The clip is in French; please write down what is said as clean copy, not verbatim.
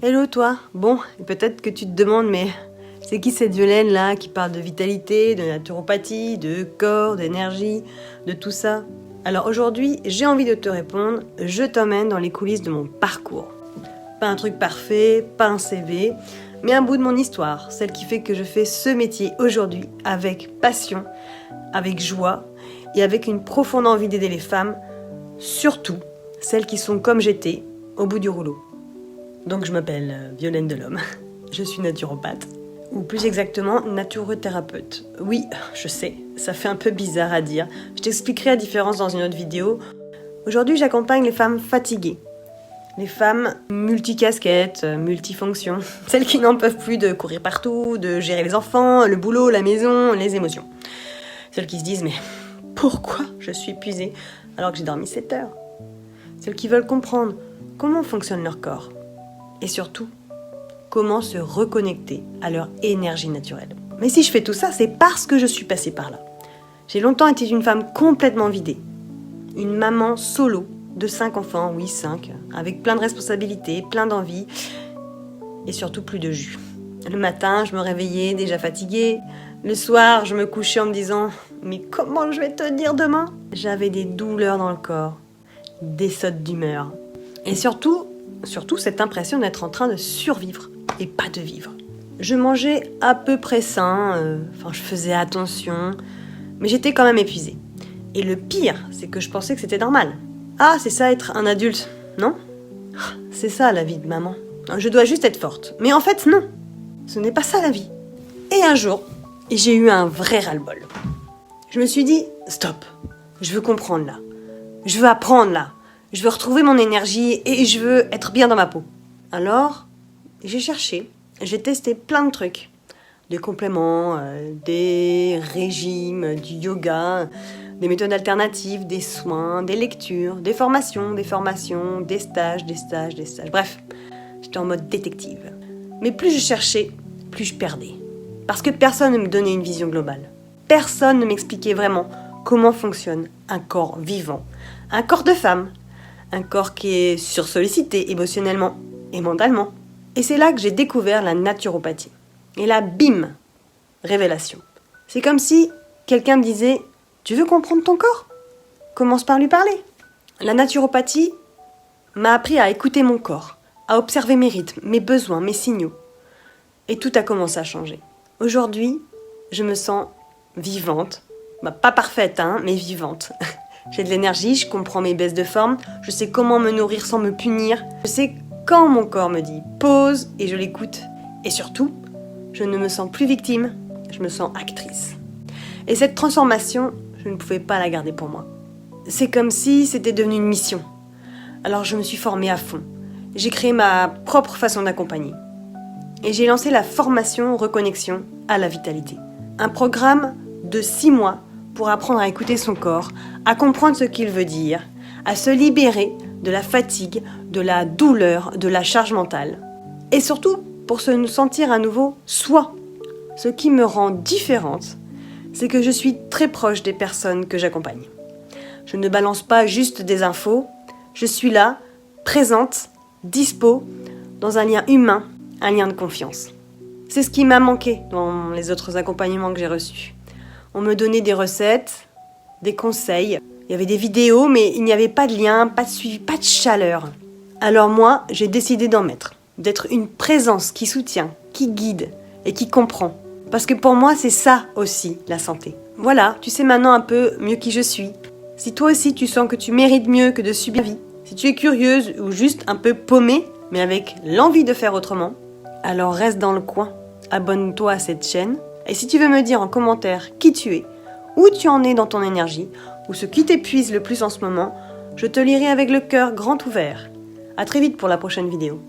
Hello toi. Bon, peut-être que tu te demandes, mais c'est qui cette Violaine là qui parle de vitalité, de naturopathie, de corps, d'énergie, de tout ça? Alors aujourd'hui, j'ai envie de te répondre, je t'emmène dans les coulisses de mon parcours. Pas un truc parfait, pas un CV, mais un bout de mon histoire, celle qui fait que je fais ce métier aujourd'hui avec passion, avec joie et avec une profonde envie d'aider les femmes, surtout celles qui sont comme j'étais, au bout du rouleau. Donc je m'appelle Violaine Delhomme, je suis naturopathe, ou plus exactement naturothérapeute. Oui, je sais, ça fait un peu bizarre à dire, je t'expliquerai la différence dans une autre vidéo. Aujourd'hui j'accompagne les femmes fatiguées, les femmes multicasquettes, multifonctions, celles qui n'en peuvent plus de courir partout, de gérer les enfants, le boulot, la maison, les émotions. Celles qui se disent mais pourquoi je suis épuisée alors que j'ai dormi 7 heures? Celles qui veulent comprendre comment fonctionne leur corps. Et surtout, comment se reconnecter à leur énergie naturelle. Mais si je fais tout ça, c'est parce que je suis passée par là. J'ai longtemps été une femme complètement vidée. Une maman solo de 5 enfants, oui 5, avec plein de responsabilités, plein d'envies, et surtout plus de jus. Le matin, je me réveillais déjà fatiguée. Le soir, je me couchais en me disant « Mais comment je vais tenir demain ?» J'avais des douleurs dans le corps, des sautes d'humeur. Et surtout cette impression d'être en train de survivre et pas de vivre. Je mangeais à peu près sain, je faisais attention, mais j'étais quand même épuisée. Et le pire, c'est que je pensais que c'était normal. Ah, c'est ça être un adulte, non? C'est ça la vie de maman. Je dois juste être forte. Mais en fait, non. Ce n'est pas ça la vie. Et un jour, j'ai eu un vrai ras-le-bol. Je me suis dit, stop, je veux comprendre là. Je veux apprendre là. Je veux retrouver mon énergie et je veux être bien dans ma peau. Alors, j'ai cherché, j'ai testé plein de trucs. Des compléments, des régimes, du yoga, des méthodes alternatives, des soins, des lectures, des formations, des stages. Bref, j'étais en mode détective. Mais plus je cherchais, plus je perdais. Parce que personne ne me donnait une vision globale. Personne ne m'expliquait vraiment comment fonctionne un corps vivant. Un corps de femme. Un corps qui est sursollicité émotionnellement et mentalement. Et c'est là que j'ai découvert la naturopathie. Et là, bim, révélation. C'est comme si quelqu'un me disait « Tu veux comprendre ton corps ? Commence par lui parler ». La naturopathie m'a appris à écouter mon corps, à observer mes rythmes, mes besoins, mes signaux. Et tout a commencé à changer. Aujourd'hui, je me sens vivante. Pas parfaite, mais vivante. J'ai de l'énergie, je comprends mes baisses de forme, je sais comment me nourrir sans me punir, je sais quand mon corps me dit pause et je l'écoute. Et surtout, je ne me sens plus victime, je me sens actrice. Et cette transformation, je ne pouvais pas la garder pour moi. C'est comme si c'était devenu une mission. Alors je me suis formée à fond. J'ai créé ma propre façon d'accompagner. Et j'ai lancé la formation Reconnexion à la vitalité. Un programme de 6 mois pour apprendre à écouter son corps, à comprendre ce qu'il veut dire, à se libérer de la fatigue, de la douleur, de la charge mentale. Et surtout, pour se sentir à nouveau soi. Ce qui me rend différente, c'est que je suis très proche des personnes que j'accompagne. Je ne balance pas juste des infos, je suis là, présente, dispo, dans un lien humain, un lien de confiance. C'est ce qui m'a manqué dans les autres accompagnements que j'ai reçus. On me donnait des recettes, des conseils. Il y avait des vidéos, mais il n'y avait pas de lien, pas de suivi, pas de chaleur. Alors moi, j'ai décidé d'en mettre. D'être une présence qui soutient, qui guide et qui comprend. Parce que pour moi, c'est ça aussi, la santé. Voilà, tu sais maintenant un peu mieux qui je suis. Si toi aussi tu sens que tu mérites mieux que de subir la vie, si tu es curieuse ou juste un peu paumée, mais avec l'envie de faire autrement, alors reste dans le coin. Abonne-toi à cette chaîne. Et si tu veux me dire en commentaire qui tu es, où tu en es dans ton énergie, ou ce qui t'épuise le plus en ce moment, je te lirai avec le cœur grand ouvert. À très vite pour la prochaine vidéo.